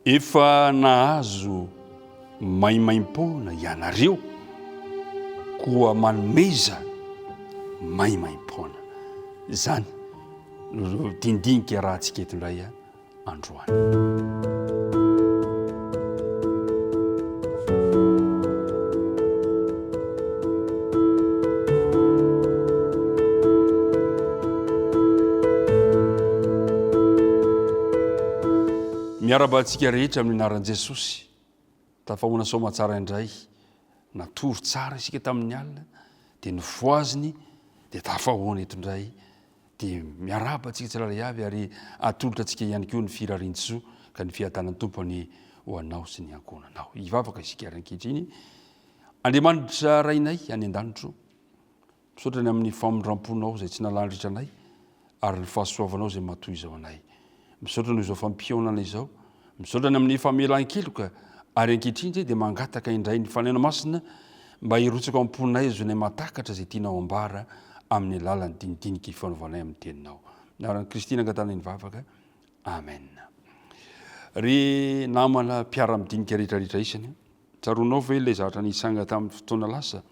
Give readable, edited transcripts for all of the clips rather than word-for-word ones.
efa nahazo maimaim-poana ianareo koa manomeza maimaim-poana zany no dindinika raha antsika eto indray androany. Miarabantsika rehetra amin'ny anaran'i Jesosy. Tafahoana soma tsara indray. Natory tsara isika tamin'ny alina dia nivoaziny dia tafahoana eto indray dia miarabantsika tsiraray avy ary atolotra antsika ihany koa ny firarian-tsoa ka ny fiadanan'ny tompony ho anao sy ny ankonanao. Hivavaka isika ankehitriny. Andriamanitra rainay any an-danitro, misaotra ny amin'ny famondram-ponao izay tsy nalandritra anay ary ny fahasoavanao izay matoy izao anay. Misaotra noho izao fampionana izao, misaotra ny amin'ny famelan-keloka ary ankehitriny dia mangataka indray ny fanena masina mba hirotsaka amponay zo ny matakatra izay tianao ambara amin'ny alalan'ny dinidinika fanaovanay amin'ny teninao. Naran'i Kristy nangatana ny vavaka. Amen. Ry namana mpiara-midinika rehetrarehetra isany, tsaronao ve ilay zavatra nisanga tamin'ny fotoana lasa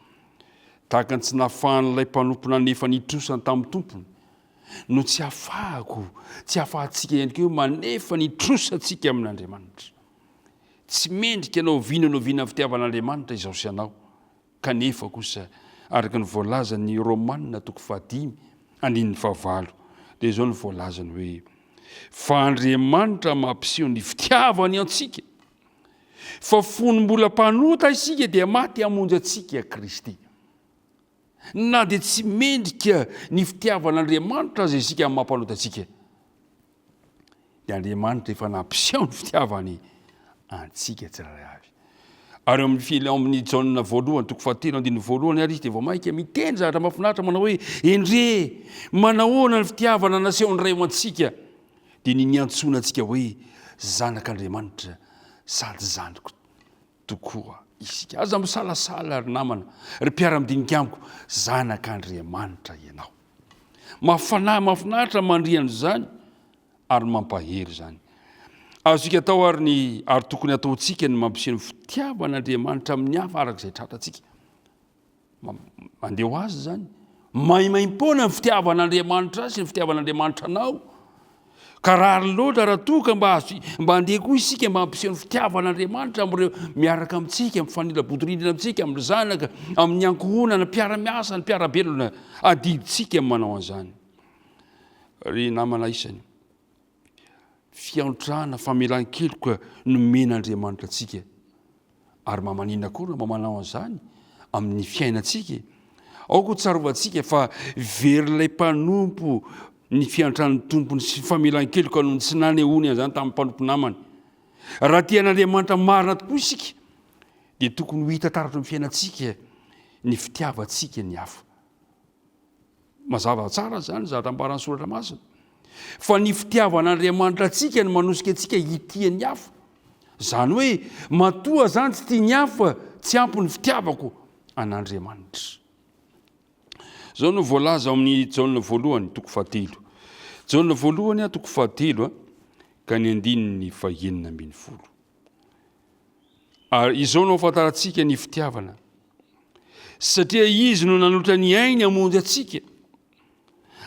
tahaka ny tsy nahafahan'ilay mpanompona nefa nitrosany tamin'ny tompony no tsy hafahako, tsy hafahantsika ihany koa manefa nitrosantsika amin'Andriamanitra. Tsy mendrika anao viana fitiavan'Andriamanitra izao sy anao kanefa kosa araka ny voalazan'ny Romanina 5:9 dia izao ny voalazany hoe fa Andriamanitra mampiseho ny fitiavany antsika fa fonombola mpanota isika dia maty hamonjy antsika Kristy. Na dia tsy mendrika ny fitiavan'Andriamanitra izay isika amin'ny mampanota antsika dia Andriamanitra efa nampiseho ny fitiavany antsika tsiraray avy. Ary amin'ny Jaona 1:7 ary izy dia vao maika miteny zavatra mahafinaritra manao hoe endre manahoana ny fitiavana nasehony ray amantsika dia niantsoana antsika hoe zanak'Andriamanitra sady zanako tokoa isika. Aza misalasala ry namana ry mpiara-midinika amiko, zanak'Andriamanitra ianao. Mahafinaritra mandriana zany ary mampahery zany. Azontsika atao ary tokony ataontsika ny mampiseho ny fitiavan'Andriamanitra amin'ny hafa arak'izay tratratsika. Mandeha ho azy zany maimaim-poana ny fitiavan'Andriamanitra sy ny fitiavan'Andriamanitra anao. Ka raha loatra raha toka mba handeha koa isika mba hampiseho ny fitiavan'Andriamanitra amin'ireo miaraka amintsika, mifanila-bodirindrina amintsika, amin'ny zanaka, amin'ny ankohonana, mpiara-miasa, ny mpiara-belona, adiditsika manao an'izany. Ry namana isany, fiantrana famelan-keloka no men'Andriamanitra antsika ary mamanina koa mba manao an'izany amin'ny fiainantsika. Ao koa tsarovantsika fa verilay mpanompo ny fiantran'ny tompony sy famelan-keloka noho ny tsy nanehoany an'izany tamin'ny mpanompo namany. Raha tian'Andriamanitra marina tokoa isika dia tokony ho hita taratra amin'ny fiainantsika ny fitiavantsika ny hafa. Mazava tsara zany zavatra ambaran'ny soratra masina fa ny fitiavan'Andriamanitra antsika no manosika antsika hitia ny hafa. Zany hoe matoa zany tsy tia ny hafa, tsy ampy ny fitiavako an'Andriamanitra. Zao no voalaza amin'ny Jaona 1:7. Jaona 1:7 ka ny 9:20. Ary izao no afantarantsika ny fitiavana satria izy no nanolotra ny ainy hamonjy antsika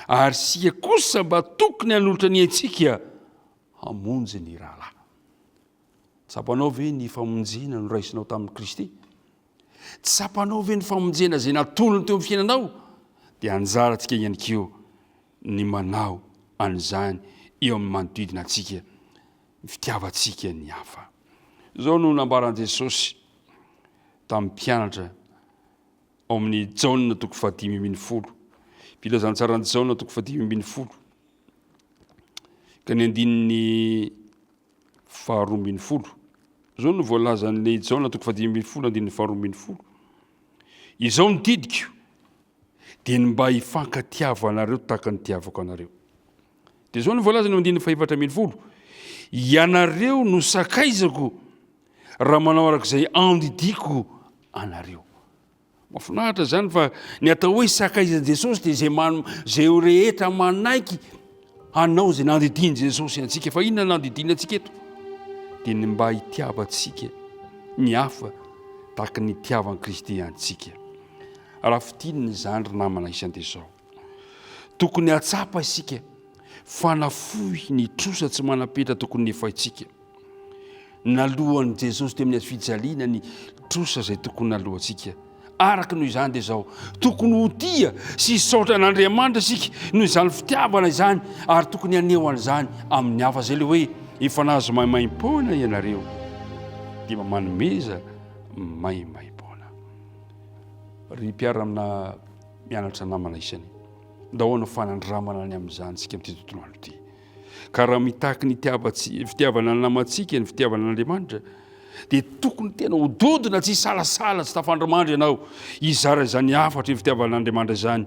ary sika kosa mba tokony hanolotra ny aintsika hamonjy ny rahalahy. Tsapanao ve ny famonjena no raisinao tamin'ny Kristy? Tsapanao ve ny famonjena izay natolony teo amin'ny fiainanao? Dia anjarantsika ihany koa ny manao an'izany eo amin'ny manodidina antsika, fitiavantsika ny hafa. Izao no nambaran'i Jesosy tamin'ny mpianatra ao amin'ny Jaona 5:10. Filazana tsaran'ny Jaona 5:10 ka ny 2:20. Izao no voalazan'ilay Jaona 5:10 2:20. Izao ny didiko dia mba hifankatiavanareo tahaka ny tiavako anareo. Dia izao ny voalazany 2:4. Ianareo no sakaizako raha manao arak'izay andidiko anareo. Mahafinaritra zany fa ny atao hoe sakaizan'i Jesosy dia zay rehetra manaiky hanao izay nandidiny Jesosy antsika. Fa inona nandidiny antsika eto? dia ny mba hitiavantsika ny hafa tahaka ny tiavan'i Kristy antsika. Raha fitininy izany ry namana isany izao, tokony hatsapa isika fanafohy ny trosa tsy manapetra tokony nefa itsika. Nalohan'i Jesosy teo amin'ny fijaliana ny trosa izay tokony nalohantsika. Araka noho izany dia izao tokony ho tia sy hisaotra an'Andriamanitra isika noho izany fitiavana izany, ary tokony haneho an'izany amin'ny hafa. Zay le hoe efa nahazo maimaim-poana ianareo dia manomeza maimaim-poana. Ry mpiara amina mianatra namana isany, ndahoana fanandramana any amin'izany isika amin'ity tontolo andro ity. Ka raha mitaky ny fitiavana ny namantsika, ny fitiavana an'Andriamanitra, dia tokony tena hododina, tsy salasala, tsy tafandrimandry ianao hizara izany hafatra ny fitiavana an'Andriamanitra izany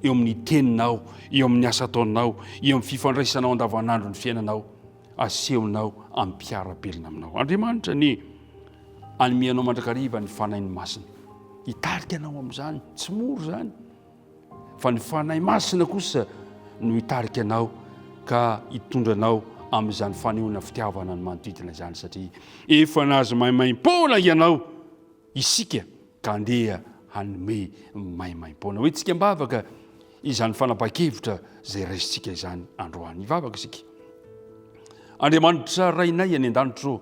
eo amin'ny teninao, eo amin'ny asa ataonao, eo amin'ny fifandraisanao andavanandro ny fiainanao, asehonao amin'ny mpiara-belona aminao. Andriamanitra ny anomeanao mandrakariva ny fanahy masina, hitarika anao amin'izany, tsy moro izany, fa ny fanahy masina kosa no hitarika anao ka hitondranao amin'izany fanehoana fitiavana ny manodidina izany, satria efa nahazo maimaim-poana ianao isika ka andeha hanome maimaim-poana. Hoe tsika mbavaka izany fanapa-kevitra izay raisitsika izany androany. Ivavaka isika. Andriamanitra rainay any an-danitro,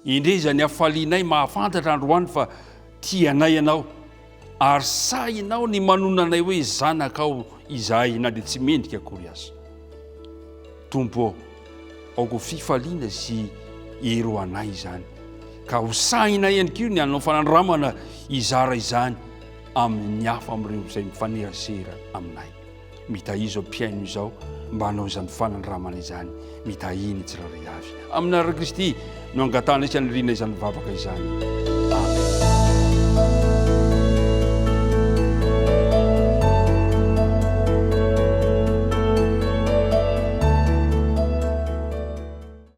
indrezany hafalianay mahafantatra androany fa tianay ianao, ary sahinao ny manonanay hoe zanakao izahay na dia tsy mendrika akory azy. Tompo aoko fifaliana sy ero anay izany, ka ho sahinay ihany koa ny anao fanandramana izara izany amin'ny hafa amin'ireo izay mifanerasera aminay. Mitahizo ampiaino izao mba hanao izany fanandramana izany, mitahiny tsirairay avy. Amin'ny anarana Kristy no angatana isany rina izany vavaka izany.